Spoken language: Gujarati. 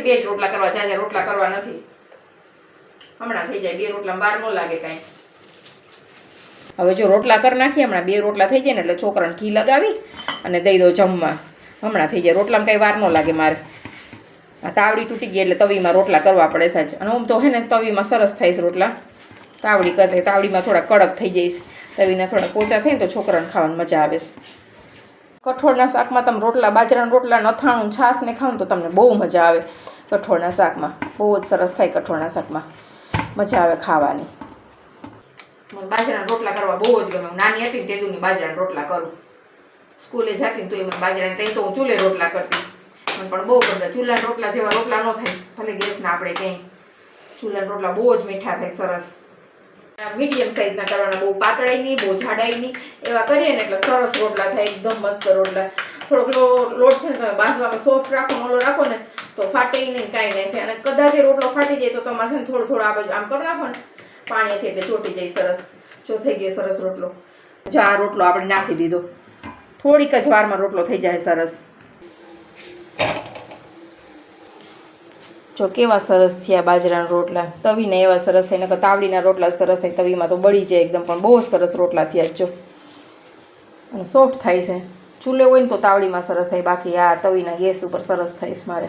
નથી 2 જ રોટલા કરવા, જાજા રોટલા કરવા નથી. હમણાં થઈ જાય 2 રોટલા વાર ન લાગે કાંઈ. હવે જો રોટલા કરી નાખીએ, હમણાં 2 રોટલા થઈ જાય ને એટલે છોકરાને ઘી લગાવી અને દઈ દો જમવા. હમણાં થઈ જાય. રોટલામાં કાંઈ વાર ન લાગે મારે. આ તાવડી તૂટી ગઈ એટલે તવીમાં રોટલા કરવા પડે સાચ. અને આમ તો હે ને તવીમાં સરસ થાય છે રોટલા. તાવડી કરે તાવડીમાં થોડા કડક થઈ જાય છે. તવીના થોડા પોચા થાય ને તો છોકરાને ખાવાની મજા આવે છે. કઠોળના શાકમાં તમે રોટલા, બાજરાના રોટલા, અથાણું, છાશ ને ખાવ તો તમને બહુ મજા આવે. કઠોળના શાકમાં બહુ જ સરસ થાય. કઠોળના શાકમાં મજા આવે ખાવાની. મને બાજરાના રોટલા કરવા બહુ જ ગમે. નાની હતી ને તેદુની બાજરાના રોટલા કરું. સ્કૂલે જતી ને તો એ મને બાજરાના, ત્યાં તો હું ચૂલે રોટલા કરતી. મને પણ બહુ ગમે. ચૂલાના રોટલા જેવા રોટલા ન થાય, ભલે ગેસના આપણે ક્યાંય. ચૂલાના રોટલા બહુ જ મીઠા થાય, સરસ. મીડિયમ સાઈઝના કરવાના, બહુ પાતળાઈ નહીં, બહુ જાડાઈ નહીં. એવા કરીએ ને એટલે સરસ રોટલા થાય, એકદમ મસ્ત રોટલા. થોડોક લોટ છે ને તમે બાંધવામાં સોફ્ટ રાખો, મોલો રાખો ને તો ફાટે નહીં, કાંઈ નહીં થાય. અને કદાચ એ રોટલો ફાટી જાય તો તમારે છે ને થોડું થોડું આ બાજુ આમ કરી નાખો ને પાણીથી એટલે ચોટી જાય સરસ. જો થઈ ગયો સરસ રોટલો. જો આ રોટલો આપણે નાખી દીધો, થોડીક જ વારમાં રોટલો થઈ જાય સરસ. જો કેવા સરસ થયા બાજરાના રોટલા. તવીને એવા સરસ થાય, નકર તાવડીના રોટલા સરસ થાય, તવીમાં તો બળી જાય એકદમ. પણ બહુ સરસ રોટલા થયા જો, અને સોફ્ટ થાય છે. ચૂલે હોય ને તો તાવડીમાં સરસ થાય, બાકી આ તવીના ગેસ ઉપર સરસ થાય છે મારે.